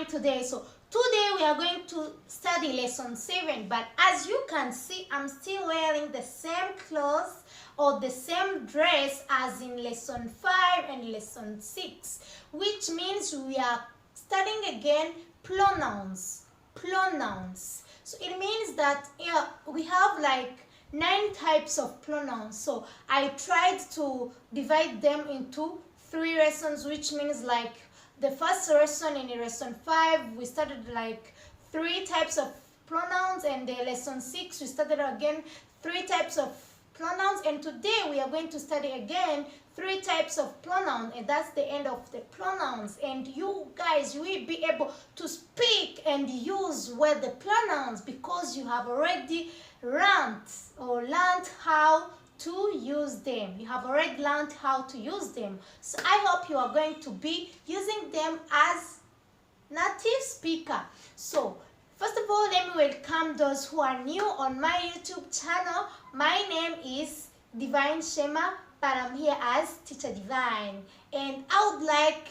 Divine today. So today we are going to study lesson 7, but as you can see, I'm still wearing the same clothes or the same dress as in lesson 5 and lesson 6, which means we are studying again pronouns. So it means that we have like 9 types of pronouns. So I tried to divide them into 3 lessons, which means like the first lesson in lesson 5 we started like 3 types of pronouns, and the lesson 6 we started again 3 types of pronouns, and today we are going to study again 3 types of pronouns, and that's the end of the pronouns. And you guys will be able to speak and use well the pronouns because you have already learned how to use them. You have already learned how to use them. So I hope you are going to be using them as native speaker. So first of all, let me welcome those who are new on my YouTube channel. My name is Divine Shema, but I'm here as Teacher Divine. And I would like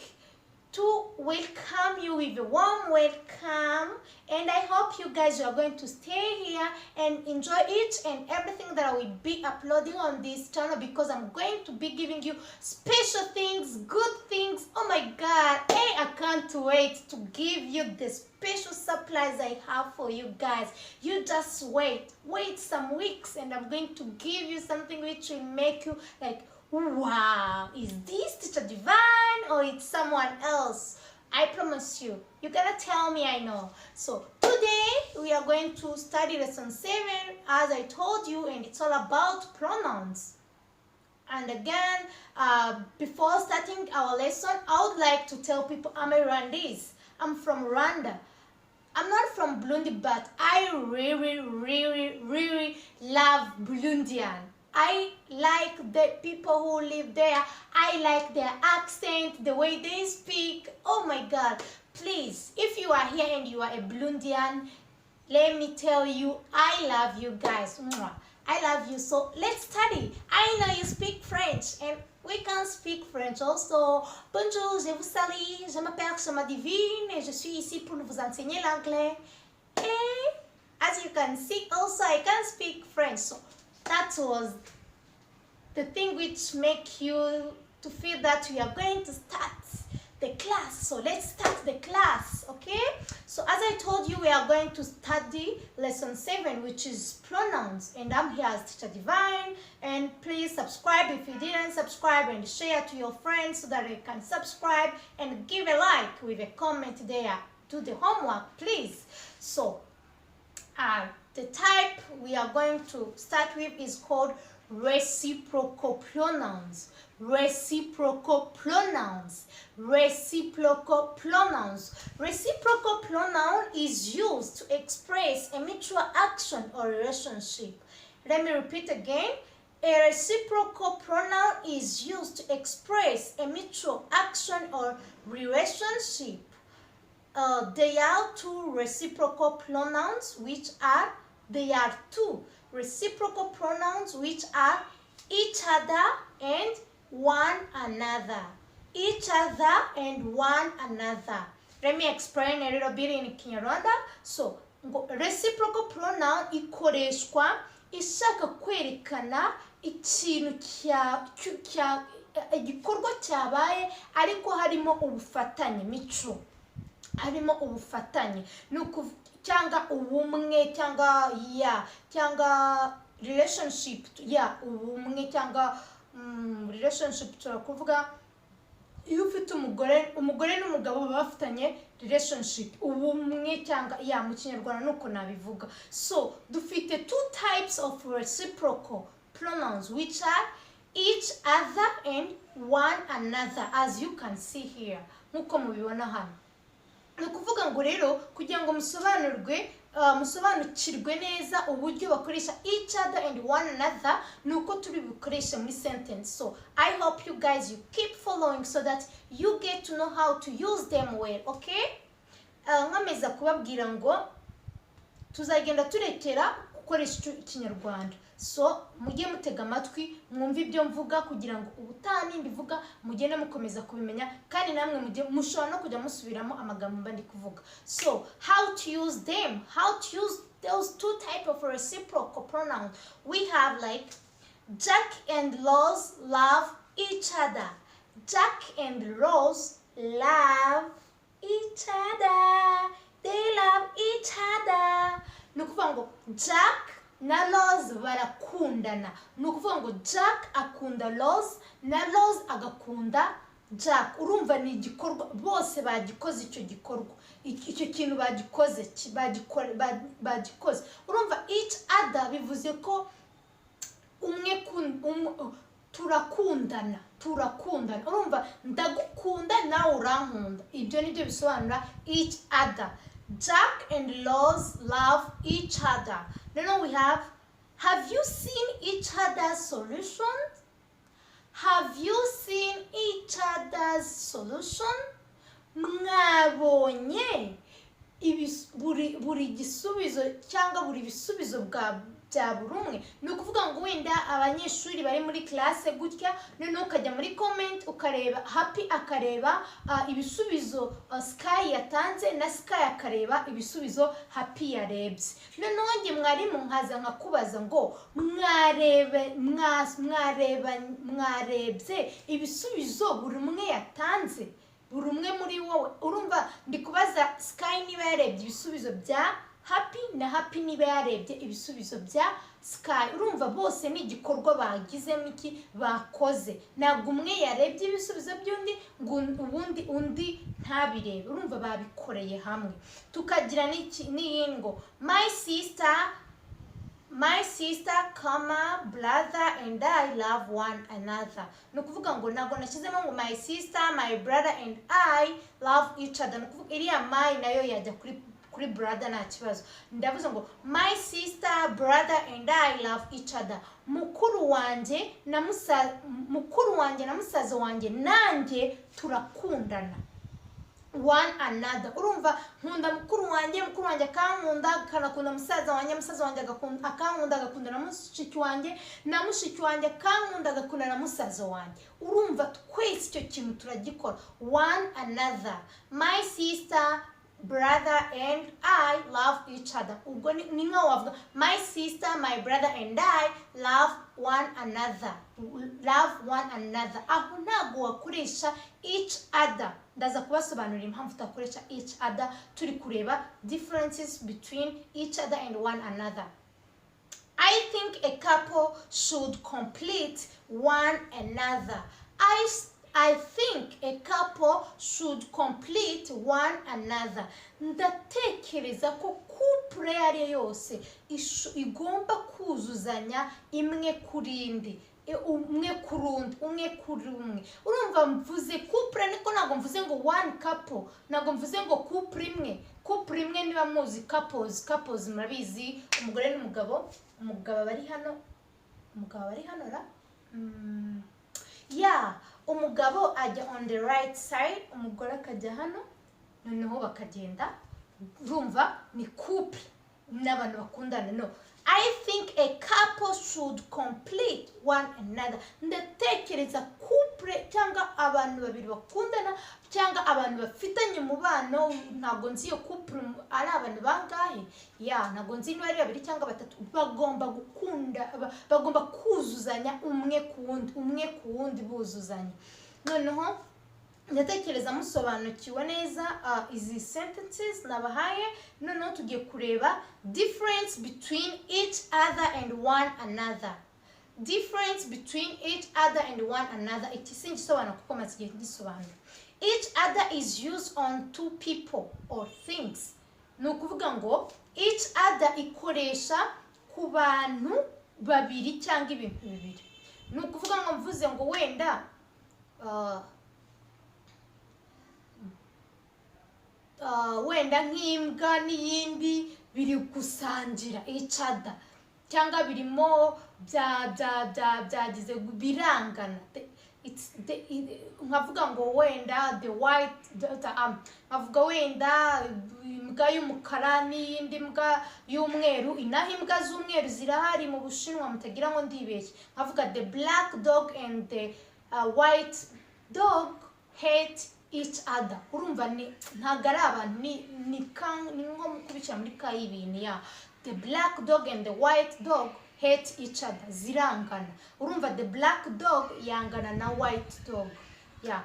to welcome you with a warm welcome, and I hope you guys are going to stay here and enjoy each and everything that I will be uploading on this channel, because I'm going to be giving you special things, good things. Oh my god, hey, I can't wait to give you the special supplies I have for you guys. You just wait some weeks and I'm going to give you something which will make you like, wow, is this Teacher Divine or it's someone else? I promise you, you're gonna tell me I know. So today we are going to study lesson 7, as I told you, and it's all about pronouns. And again, before starting our lesson, I would like to tell people I'm a Rwandese. I'm from Rwanda. I'm not from Burundi, but I really love Burundian. I like the people who live there. I like their accent, the way they speak. Oh my god. Please, if you are here and you are a Burundian, let me tell you, I love you guys. I love you. So let's study. I know you speak French and we can speak French also. Bonjour, je vous salue. Je m'appelle Shema Divine et je suis ici pour vous enseigner l'anglais. And as you can see also, I can speak French. So that was the thing which make you to feel that we are going to start the class. So let's start the class, okay? So as I told you, we are going to study lesson 7, which is pronouns, and I'm here as Teacher Divine. And please subscribe if you didn't subscribe, and share to your friends so that they can subscribe, and give a like with a comment there. Do the homework, please. So the type we are going to start with is called reciprocal pronouns. Reciprocal pronouns. Reciprocal pronouns. Reciprocal pronoun is used to express a mutual action or relationship. Let me repeat again. A reciprocal pronoun is used to express a mutual action or relationship. There are 2 reciprocal pronouns, there are 2 reciprocal pronouns which are each other and one another. Each other and one another. Let me explain a little bit in Kinyarwanda. So, reciprocal pronoun ikoreshwa ishaka kwerekana ikintu igikorwa cyabaye ariko harimo ubufatanye mico. Harimo ubufatanye cyangwa ubumwe cyangwa relationship ubumwe cyangwa relationship. Turakuvuga iyo ufite umugore n'umugabo bafitanye relationship, ubumwe cyangwa mu Kinyarwanda nuko nabivuga. So dufite 2 types of reciprocal pronouns, which are each other and one another, as you can see here, nkuko mubibona hano. Nukuvuga ngo rero kugira ngo musobanukirwe neza uburyo bakoresha each other and one another, nuko turi bukoresha muri sentence. So I hope you guys you keep following so that you get to know how to use them well, okay? Nkameza kubabwira ngo tuzagenda turekera gukoresha ikinyarwanda. So mujye mutega amatwi mwumve ibyo mvuga kugira ngo ubutani mbivuga mugende mukomeza kubimenya, kandi namwe mushobora no kujya musubiramo amagambo mba ndi kuvuga. So how to use them, how to use those two type of reciprocal pronouns. We have like Jack and Rose love each other. Jack and Rose love each other. They love each other. Nukuvuga ngo Jack na Rose barakundana. Nukuvuga ngo Jack akunda Rose na Rose agakunda Jack. Urumva ni igikorwa bose bagikoze, icyo gikorwa icyo kintu bagikoze bagikoze. Urumva each other bivuze ko umwe turakundana. Urumva ndagukunda nawe urankunda. Ibyo nibyo bisobanura each other. Jack and Rose love each other. Then we have you seen each other's solutions? Have you seen each other's solution? Mwabonye buri gisubizo cyangwa buri bisubizo bya buri umwe. Ni ukuvuga ngo wenda abanyeshuri bari muri classe gutya, none ukajya muri comment ukareba Happy akareba ibisubizo Sky yatanze na Sky akareba ibisubizo Happy yarebye. None wonge mwarimu nkaza nkakubaza ngo mwarebye ibisubizo buri umwe yatanze, buri umwe muri wowe. Urumva ndi kubaza Sky niba yarebye ibisubizo bya Happy na Happy niba yarebye ibisubizo bya Sky. Urumva bose ni igikorwa bagizemo iki bakoze. Ntabwo umwe yarebye ibisubizo by'undi ngo undi ntabirebe. Urumva babikoreye hamwe. Tukagira n'iyingo my sister, brother and I love one another. Nukuvuga ngo nago nashyizemo ngo my sister, my brother and I love each other. Nukuvuga iriya my nayo yajya kuri brother nta kibazo. Ndavuze ngo my sister, brother and I love each other. Mukuru wanjye na musaza wanjye nanjye turakundana. One another. Urumva nkunda mukuru wanjye akankunda, akanakunda musaza wanjye akankunda, agakunda na mushiki wanjye akankunda, agakunda na musaza wanjye. Urumva twese icyo kintu turagikora. One another. My sister, brother and I love each other. Ubwo ni nka wavuga my sister, my brother and I love one another. Aho ntabwo wakoresha each other. Ndaza kubasobanurira impamvu utakoresha each other. Turi kureba differences between each other and one another. I think a couple should complete one another. I think a couple should complete one another. Ndatekereza ko couple yari yose igomba kuzuzanya imwe kuri indi, umwe kuri umwe. Urumva mvuze couple niko ntago mvuze ngo one couple, ntago mvuze ngo couple imwe niba muzi couples murabizi, umugore n'umugabo, bari hano, ra umugabo ajya on the right side, umugore akajya hano, noneho bakagenda. Urumva ni couple n'abantu bakundana. No, I think a couple should complete one another. Ndatekereza couple cyangwa abantu babiri bakundana cyangwa abantu bafitanye umubano. Ntago nzi iyo couple ari abantu bangahe, ntago nzi niba ari babiri cyangwa batatu. Bagomba kuzuzanya umwe ku wundi buzuzanya. Noneho ndatekereza musobanukiwe neza izi sentences nabahaye. Noneho tugiye kureba difference between each other and one another. Difference between each other and one another. Ikisingisobanura kuko masigiye gisobanura. Each other is used on two people or things. Nukuvuga ngo each other ikoresha ku bantu babiri cyangwa ibintu bibiri. Nukuvuga ngo mvuze ngo wenda wenda nk'imbwa n'iyindi biri gusangira each other, cyangwa birimo byagize birangana. Nkavuga ngo wenda the white nkavuga wenda imbwa y'umukara n'iyindi mbwa y'umweru. Inaha imbwa z'umweru zirahari mu Bushinwa mutagira ngo ndibeshye. Nkavuga the black dog and the white dog hate each other. Urumva ni ntagaraba ni nko kubishyira muri kayibini ya the black dog and the white dog hate each other. Zirangana. Urumva the black dog yangana na white dog. Yeah.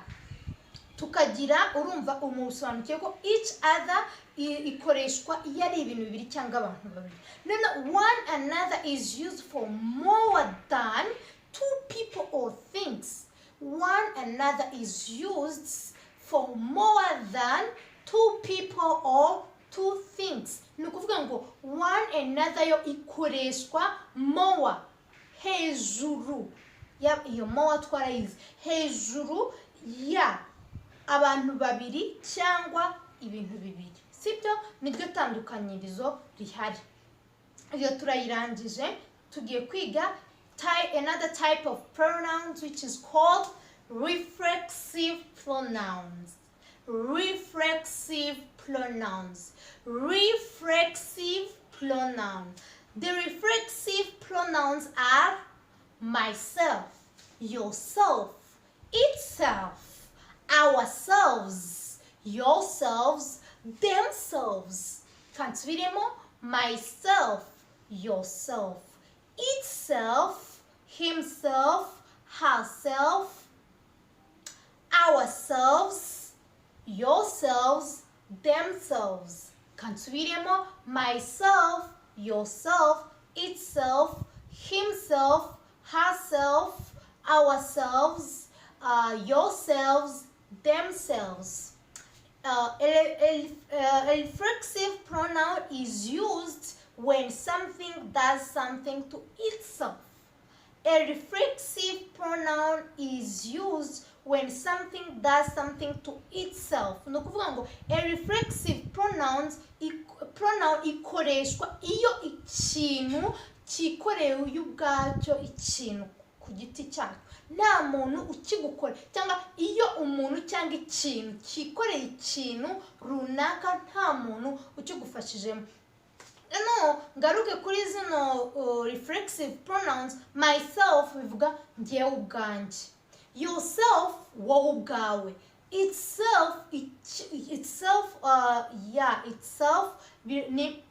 Tukagira urumva umusobanukiye ko each other ikoreshwa iyo ari ibintu bibiri cyangwa abantu babiri. None one another is used for more than two people or things. One another is used for more than two people or two things. Nukuvuga ngo one another yo ikoreshwa more hejuru ya iyo more twarayize hejuru ya abantu babiri cyangwa ibintu bibiri. Sibyo niryo tandukanyirizo rihari. Iyo turayirangije tugiye kwiga another type of pronouns which is called reflexive pronouns. Reflexive pronouns. Reflexive pronoun. The reflexive pronouns are myself, yourself, itself, ourselves, yourselves, themselves. Kansubiremo myself, yourself, itself, himself, herself, ourselves, yourselves, themselves. Kansubiremo myself, yourself, itself, himself, herself, ourselves, yourselves, themselves. A reflexive pronoun is used when something does something to itself. A reflexive pronoun is used when something does something to itself. Nukuvuga ngo a reflexive pronoun ikoreshwa iyo ikintu kikorewe ubwacyo ikintu ku giti cyacyo. Nta muntu ukigukora cyangwa iyo umuntu cyangwa ikintu kikoreye ikintu runaka nta muntu ukigufashijemo. No, ngaruke kuri zino reflexive pronouns. Myself bivuga njyewe ubwanjye, yourself wowe ubwawe, itself ni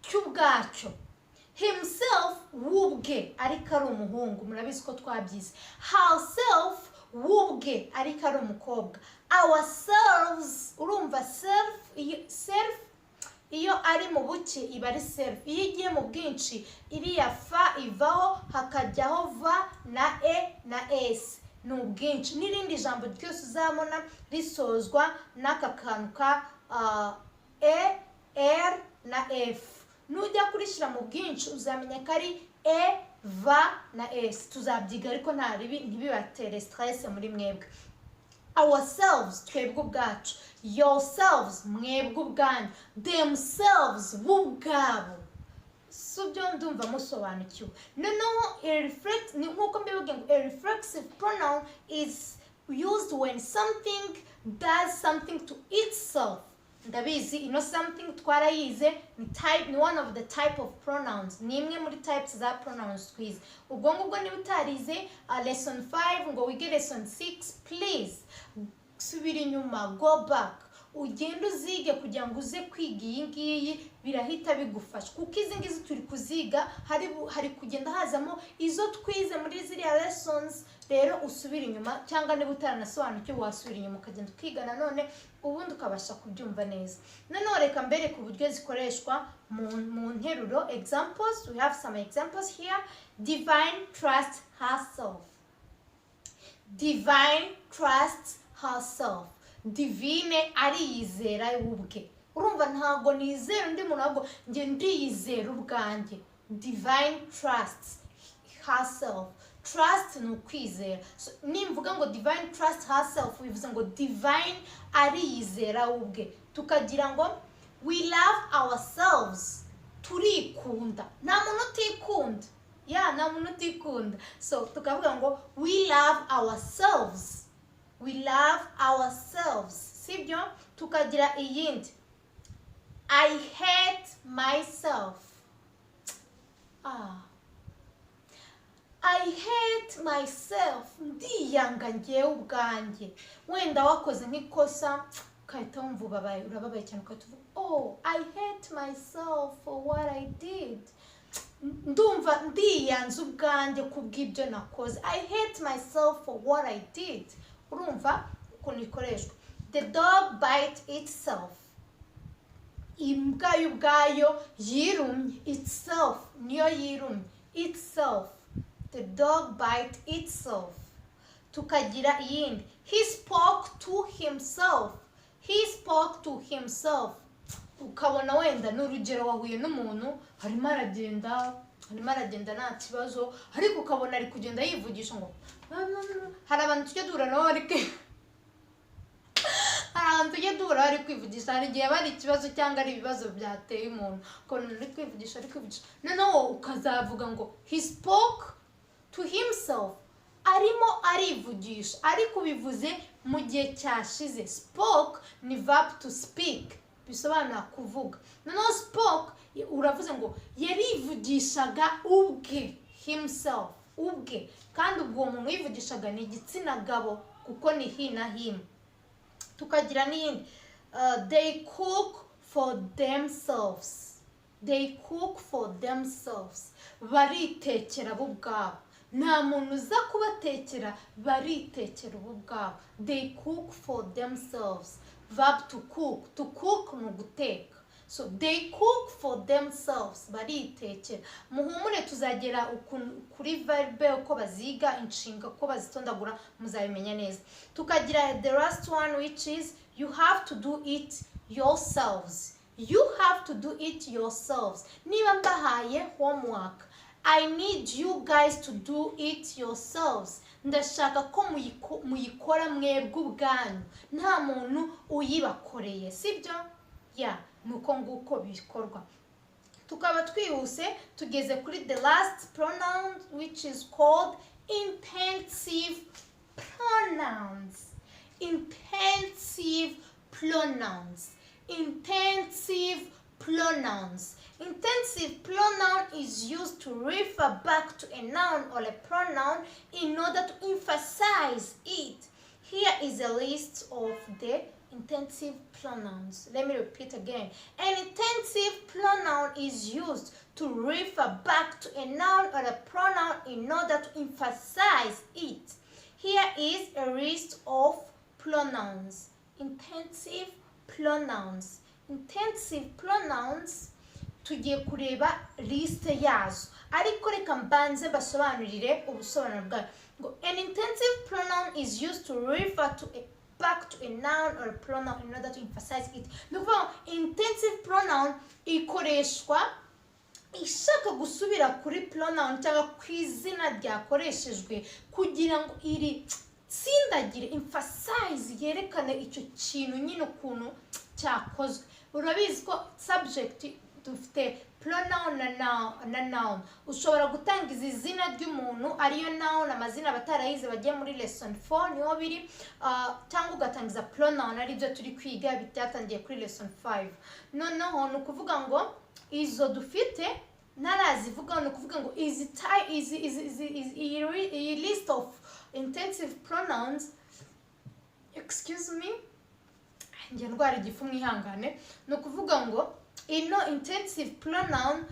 cy'ubwacyo, himself wubwe ariko ari umuhungu, murabizi ko twabyize, herself wubwe ariko ari umukobwa, ourselves urumva self iyo ari mu buke iba ari self, iyo igiye mu bwinshi iriya fa ivaho hakajyaho va na e na s ni ubwinshi. N'irindi jambo ryose uzabona risozwa n'aka kantu ka e r na f, nujya kurishyira mu bwinshi uzamenya ko ari e va na s. Tuzabyiga ariko ntibibatere stress muri mwebwe. Ourselves twebwe ubwacu, yourselves mwebwe ubwanyu, themselves ubwabo. Subyo ndumva musobanukiwe. Noneho nkuko mbivuga ngo a reflexive pronoun is used when something does something to itself. Ndabizi ino something twarayize ni one of the type of pronouns, ni imwe muri types za pronouns twize. Ubwo ngubwo niba utarize lesson 5 ngo wige lesson 6, please subira inyuma, go back, ugenda uzige kugira ngo uze kwiga iyi ngiyi birahita bigufasha, kuko izi ngizi turi kuziga hari kugenda hazamo izo twize muri ziriya lessons. Rero usubira inyuma, cyangwa niba utaranasobanukiwe wasubira inyuma ukagenda ukiga nanone ubundi ukabasha kubyumva neza. Noneho reka mbere ku buryo zikoreshwa mu nteruro. Examples, we have some examples here. Divine trust herself. Divine trusts herself. Divine ariyizera ubwe. Urumva ntago nizera undi muntu, ahubwo nge ndiyizera ubwanjye. Divine trusts herself. Trust ni ukwizera. So, nimvuga ngo divine trust herself bivuze ngo divine ariyizera ubwe. Tukagira ngo we love ourselves. Turikunda. Nta muntu utikunda. Nta muntu utikunda. So tukavuga ngo we love ourselves. We love ourselves. Sibyo? Tukagira iyindi. I hate myself. I hate myself. Ndiyanga njyewe ubwanjye. Wenda wakoze nk'ikosa ukahita wumva urababaye cyane ukahita uvuga oh I hate myself for what I did. Ndumva ndiyanze ubwanjye kubw'ibyo nakoze. I hate myself for what I did. Urumva ukuntu ikoreshwa. The dog bite itself. Imbwa y'ubwayo yirumye. Itself niyo yirumye. Itself. The dog bite itself. Tukagira iyindi. He spoke to himself. He spoke to himself. Ukabona wenda n'urugero wahuye n'umuntu harimo aragenda nta kibazo ariko ukabona ari kugenda yivugisha ngo hari abantu tujya duhura nabo ari kwivugisha hari igihe bari ikibazo cyangwa ari ibibazo byateye umuntu ukabona ari kwivugisha noneho ukazavuga ngo he spoke to himself. Arimo arivugisha ariko bivuze mu gihe cyashize. Spoke ni verb to speak, bisobanura kuvuga. Noneho spoke uravuze ngo yarivugishaga ubwe, himself, ubwe, kandi ubwo umuntu yivugishaga ni igitsina gabo kuko ni he na him. Tukagira n'iyindi they cook for themselves. They cook for themselves. Baritekera bo ubwabo. Nta muntu uza kubatekera, baritekera bo ubwabo. They cook for themselves. Verb to cook. To cook ni guteka. So they cook for themselves. Baritekera. Muhumure tuzagera kuri verbe uko baziga, inshinga uko bazitondagura muzabimenya neza. Tukagira the last one which is you have to do it yourselves. You have to do it yourselves. Niba mbahaye homework, I need you guys to do it yourselves. Ndashaka ko muyikora mwebwe ubwanyu, nta muntu uyibakoreye, sibyo? Nuko nguko bikorwa. Tukaba twihuse tugeze kuri the last pronoun which is called intensive pronouns. Intensive pronouns. Intensive pronouns. Intensive pronoun is used to refer back to a noun or a pronoun in order to emphasize it. Here is a list of the intensive pronouns. Let me repeat again. An intensive pronoun is used to refer back to a noun or a pronoun in order to emphasize it. Here is a list of pronouns. Intensive pronouns. Intensive pronouns tugiye kureba liste yazo ariko reka mbanze basobanurire ubusobanuro bwayo. An intensive pronoun is used to refer to back to a noun or a pronoun in order to emphasize it. Nukuvuga intensive pronoun ikoreshwa ishaka gusubira kuri pronoun cyangwa ku izina ryakoreshejwe kugira ngo iri tsindagire, emphasize, yerekane icyo kintu nyine ukuntu cyakozwe. Urabizi ko subject dufite pronoun na noun. Ushobora gutanga izi zina ry'umuntu ariyo noun, amazina batarayize bagiye muri lesson 4 niho biri, cyangwa ugatangiza pronoun ari byo turi kwiga bitatangiye kuri lesson 5. Noneho ni ukuvuga ngo izo dufite narazivuga, ni ukuvuga ngo is list of intensive pronouns, excuse me, njye ndwara igifu mwihangane, ni ukuvuga ngo ino intensive pronoun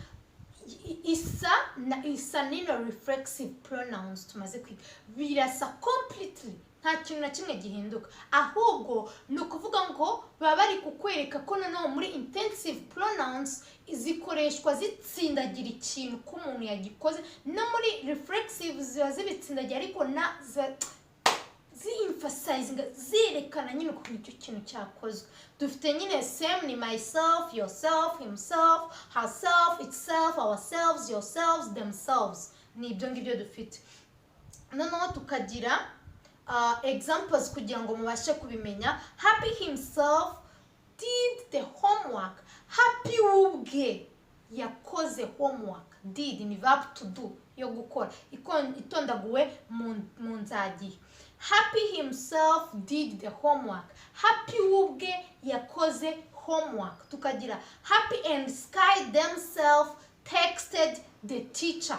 isa nino reflexive pronouns tumaze kwiga. Birasa completely, nta kintu na kimwe gihinduka, ahubwo ni ukuvuga ngo baba bari kukwereka ko noneho muri intensive pronouns zikoreshwa zitsindagira ikintu ko umuntu yagikoze, no muri reflexive ziba zibitsindagira ariko zi-emphasizing, zerekana nyine ukuntu icyo kintu cyakozwe. Dufite nyine same ni myself, yourself, himself, herself, itself, ourselves, yourselves, themselves. Ni ibyo ngibyo dufite. Noneho tukagira examples kugira ngo mubashe kubimenya. Happy himself did the homework. Happy ubwe yakoze homework. Did ni verb to do, yo gukora, itondaguwe mu nzagihe. Happy himself did the homework. Happy ubwe yakoze homework. Tukagira Happy and Sky themselves texted the teacher.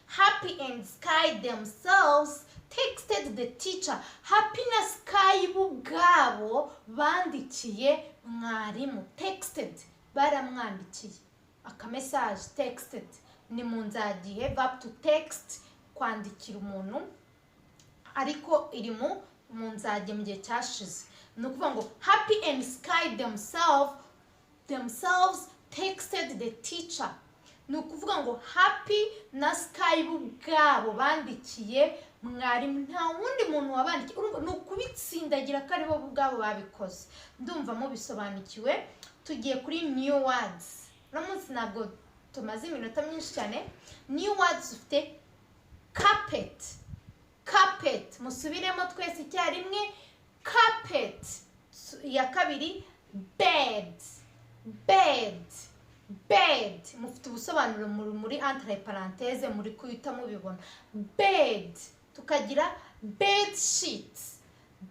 Happy and Sky themselves texted the teacher. Happy na Sky ubwabo bandikiye mwarimu. Texted, baramwandikiye aka message. Texted ni munzagihe verb to text, kwandikira umuntu, ariko iri mu nzage mu gihe cyashize. Ni ukuvuga ngo Happy and Sky themselves texted the teacher. Ni ukuvuga ngo Happy na Sky ubwabo bandikiye mwarimu. Nta wundi muntu wabandikiye. Ni ukubitsindagira ko ari bo ubwabo babikoze. Ndumva mubisobanukiwe. Tugiye kuri new words. No munsi ntabwo tumaze iminota myinshi cyane. New words ufite carpet. Carpet. Musubiremo twese icyarimwe. Carpet. Ya kabiri bed. Bed. Bed. Mufite ubusobanuro muri entre parenthèse muri kuyita mubibona. Bed. Tukagira bed sheets.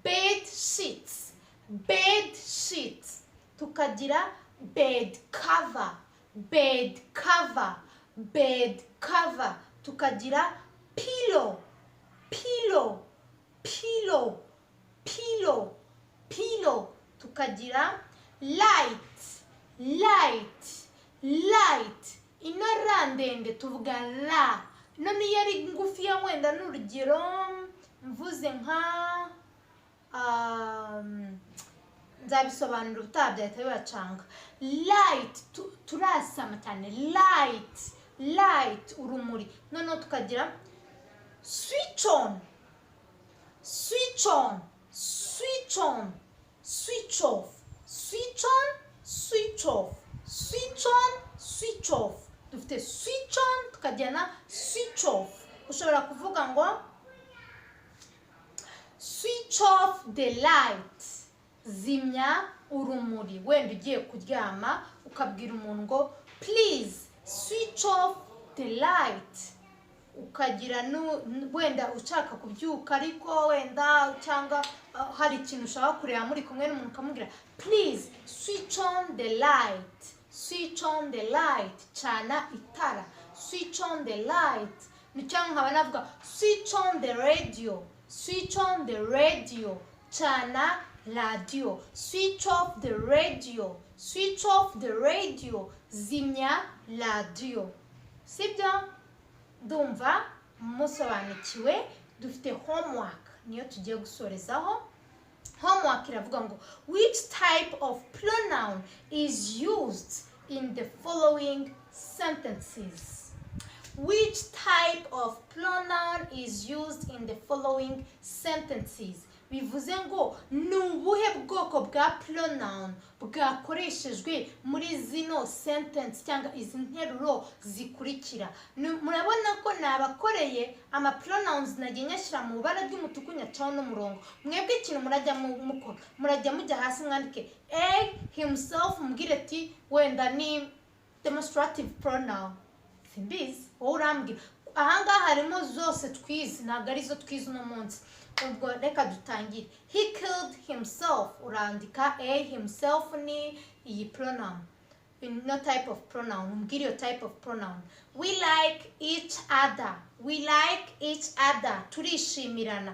Bed sheets. Bed sheets. Tukagira bed cover. Bed cover. Bed cover. Tukagira pillow. Pillow. Pillow. Pillow. Pillow. Tukagira light. Light. Light. Ino randende tuvuga la. Ino ni yari ngufi ya wenda n'urugero mvuze nka nzabisobanura utabyahita bibacanga. Light turasama cyane. Light. Light urumuri. Noneho tukagira switch on. Switch on. Switch on. Switch off. Switch on. Switch off. Switch on. Switch off. Dufite switch on tukagira na switch off. Ushobora kuvuga ngo switch off the light. Zimya urumuri. Wenda ugiye kuryama ukabwira umuntu ngo please switch off the light. Ukagira wenda ushaka kubyuka ariko wenda cyangwa hari ikintu ushaka kureba muri kumwe n'umuntu ukamubwira please switch on the light. Switch on the light. Chana itara. Switch on the light. Ni cyangwa nkaba navuga switch on the radio. Switch on the radio. Chana radio. Switch off the radio. Switch off the radio. Zimya radio. Sibyo? Ndumva musobanukiwe. Dufite homework niyo tugiye gusorezaho. Homework iravuga ngo which type of pronoun is used in the following sentences. Which type of pronoun is used in the following sentences. Bivuze ngo ni ubuhe bwoko bwa pronoun bwakoreshejwe muri zino sentence cyangwa izi nteruro zikurikira. Murabona ko nabakoreye ama pronouns nagiye nyashyira mu bara ry'umutuku nyacaho n'umurongo. Mwebwe ikintu murajya mukora, murajya mujya hasi mwandike a himself, mubwire ati wenda ni demonstrative pronoun. Simbizi wowe urambwira ahangaha harimo zose twize, ntabwo ari zo twize uno munsi. Ubwo reka dutangire. He killed himself. Urandika a himself ni iyi pronoun. No type of pronoun. Umbwire your type of pronoun. We like each other. We like each other. Turishimirana.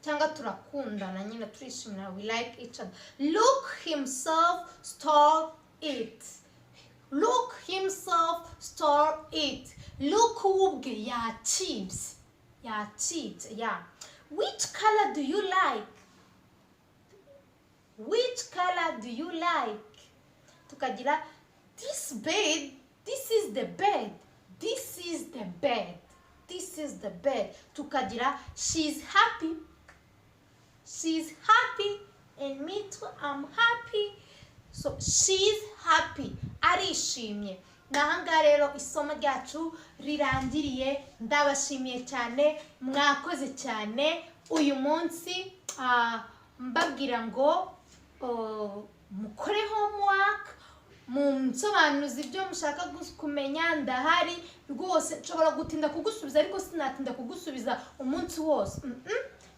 Cyangwa turakundana nyine turishimirana. We like each other. Look himself stole it. Look himself stole it. Look ubwe yachips. Yachips. Yeah. Which color do you like? Which color do you like? Tukagira this bed. This is the bed. This is the bed. This is the bed. Tukagira she's happy. She's happy. And me too, I'm happy. So she's happy. Arishimye. Nahanga rero isomo ryacu rirangiriye. Ndabashimiye cyane, mwakoze cyane uyu munsi. Mbabwira ngo mukore homework, munsobanuze ibyo mushaka kumenya. Ndahari rwose, nshobora gutinda kugusubiza ariko sinatinda kugusubiza umunsi wose.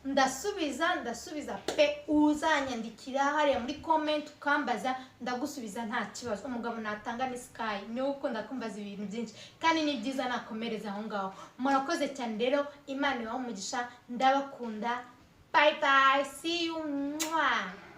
ndasubiza pe uzanyandikira hariya muri comment ukambaza ndagusubiza nta kibazo. Umugabo natanga ni Sky ni ukunda kumbaza ibintu byinshi kandi ni byiza nakomereza aho ngaho. Murakoze cyane rero, Imana ibahe umugisha, ndabakunda. Bye bye, see you. Mwah.